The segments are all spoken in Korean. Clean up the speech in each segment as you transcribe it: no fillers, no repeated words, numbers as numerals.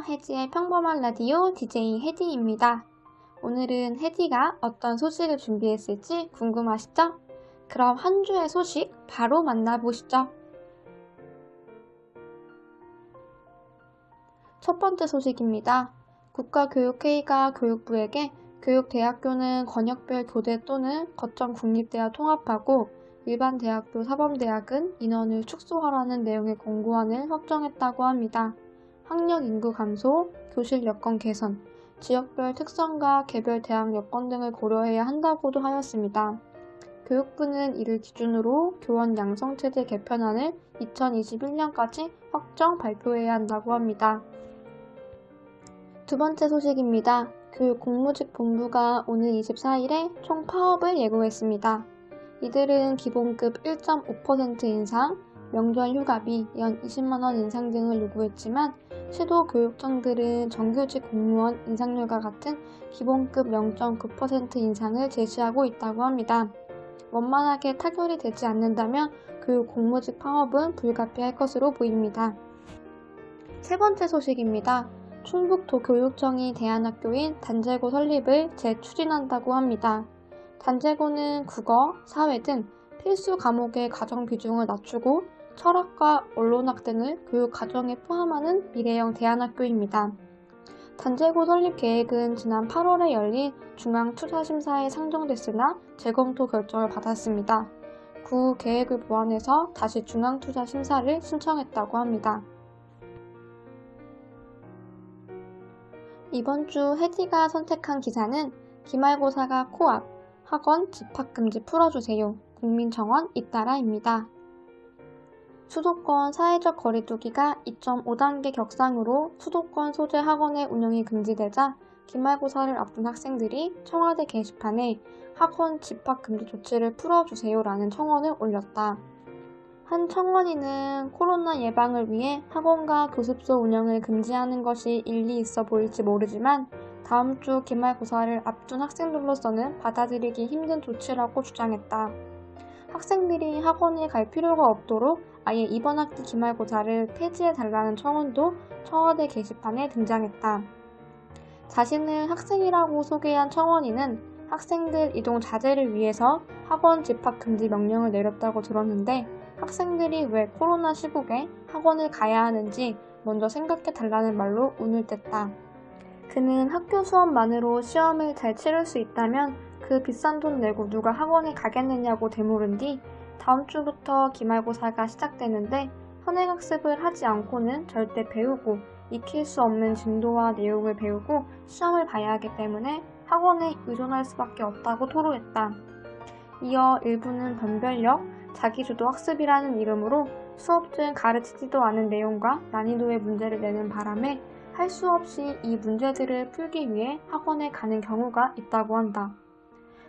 혜지의 평범한 라디오 DJ 혜디입니다. 오늘은 혜디가 어떤 소식을 준비했을지 궁금하시죠? 그럼 한 주의 소식 바로 만나보시죠. 첫 번째 소식입니다. 국가교육회의가 교육부에게 교육대학교는 권역별 교대 또는 거점 국립대와 통합하고 일반 대학교, 사범대학은 인원을 축소하라는 내용의 공고안을 확정했다고 합니다. 학력 인구 감소, 교실 여건 개선, 지역별 특성과 개별 대학 여건 등을 고려해야 한다고도 하였습니다. 교육부는 이를 기준으로 교원 양성체제 개편안을 2021년까지 확정 발표해야 한다고 합니다. 두 번째 소식입니다. 교육공무직본부가 오늘 24일에 총 파업을 예고했습니다. 이들은 기본급 1.5% 인상, 명절 휴가비 연 20만원 인상 등을 요구했지만 시도교육청들은 정규직 공무원 인상률과 같은 기본급 0.9% 인상을 제시하고 있다고 합니다. 원만하게 타결이 되지 않는다면 교육공무직 파업은 불가피할 것으로 보입니다. 세 번째 소식입니다. 충북도교육청이 대안학교인 단제고 설립을 재추진한다고 합니다. 단제고는 국어, 사회 등 필수 과목의 가정 비중을 낮추고 철학과 언론학 등을 교육 과정에 포함하는 미래형 대안학교입니다. 단제고 설립 계획은 지난 8월에 열린 중앙투자심사에 상정됐으나 재검토 결정을 받았습니다. 구 계획을 보완해서 다시 중앙투자심사를 신청했다고 합니다. 이번 주 혜지가 선택한 기사는 기말고사가 코앞, 학원 집합금지 풀어주세요. 국민청원 잇따라입니다. 수도권 사회적 거리두기가 2.5단계 격상으로 수도권 소재 학원의 운영이 금지되자 기말고사를 앞둔 학생들이 청와대 게시판에 학원 집합금지 조치를 풀어주세요라는 청원을 올렸다. 한 청원인은 코로나 예방을 위해 학원과 교습소 운영을 금지하는 것이 일리 있어 보일지 모르지만 다음 주 기말고사를 앞둔 학생들로서는 받아들이기 힘든 조치라고 주장했다. 학생들이 학원에 갈 필요가 없도록 아예 이번 학기 기말고사를 폐지해달라는 청원도 청와대 게시판에 등장했다. 자신을 학생이라고 소개한 청원인은 학생들 이동 자제를 위해서 학원 집합 금지 명령을 내렸다고 들었는데 학생들이 왜 코로나 시국에 학원을 가야 하는지 먼저 생각해달라는 말로 운을 뗐다. 그는 학교 수업만으로 시험을 잘 치를 수 있다면 그 비싼 돈 내고 누가 학원에 가겠느냐고 되물은 뒤 다음 주부터 기말고사가 시작되는데 현행학습을 하지 않고는 절대 배우고 익힐 수 없는 진도와 내용을 배우고 시험을 봐야 하기 때문에 학원에 의존할 수밖에 없다고 토로했다. 이어 일부는 변별력, 자기주도 학습이라는 이름으로 수업 중 가르치지도 않은 내용과 난이도의 문제를 내는 바람에 할 수 없이 이 문제들을 풀기 위해 학원에 가는 경우가 있다고 한다.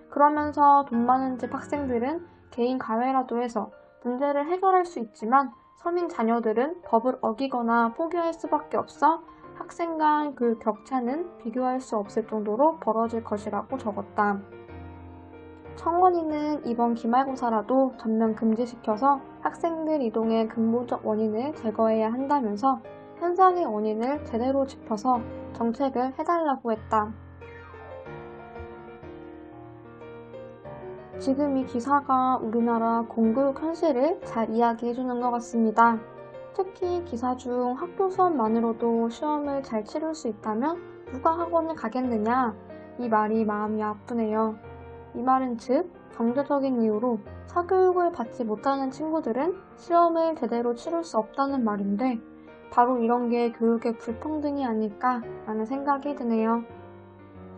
그러면서 돈 많은 집 학생들은 개인 과외라도 해서 문제를 해결할 수 있지만 서민 자녀들은 법을 어기거나 포기할 수밖에 없어 학생 간 그 격차는 비교할 수 없을 정도로 벌어질 것이라고 적었다. 청원인은 이번 기말고사라도 전면 금지시켜서 학생들 이동의 근본적 원인을 제거해야 한다면서 현상의 원인을 제대로 짚어서 정책을 해달라고 했다. 지금 이 기사가 우리나라 공교육 현실을 잘 이야기해주는 것 같습니다. 특히 기사 중 학교 수업만으로도 시험을 잘 치를 수 있다면 누가 학원을 가겠느냐? 이 말이 마음이 아프네요. 이 말은 즉 경제적인 이유로 사교육을 받지 못하는 친구들은 시험을 제대로 치를 수 없다는 말인데 바로 이런 게 교육의 불평등이 아닐까 라는 생각이 드네요.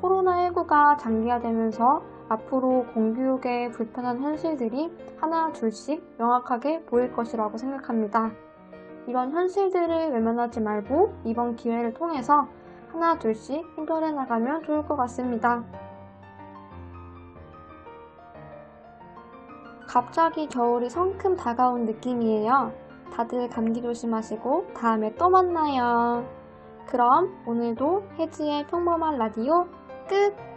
코로나19가 장기화되면서 앞으로 공교육의 불편한 현실들이 하나 둘씩 명확하게 보일 것이라고 생각합니다. 이런 현실들을 외면하지 말고 이번 기회를 통해서 하나 둘씩 해결해 나가면 좋을 것 같습니다. 갑자기 겨울이 성큼 다가온 느낌이에요. 다들 감기 조심하시고 다음에 또 만나요. 그럼 오늘도 혜지의 평범한 라디오 끝!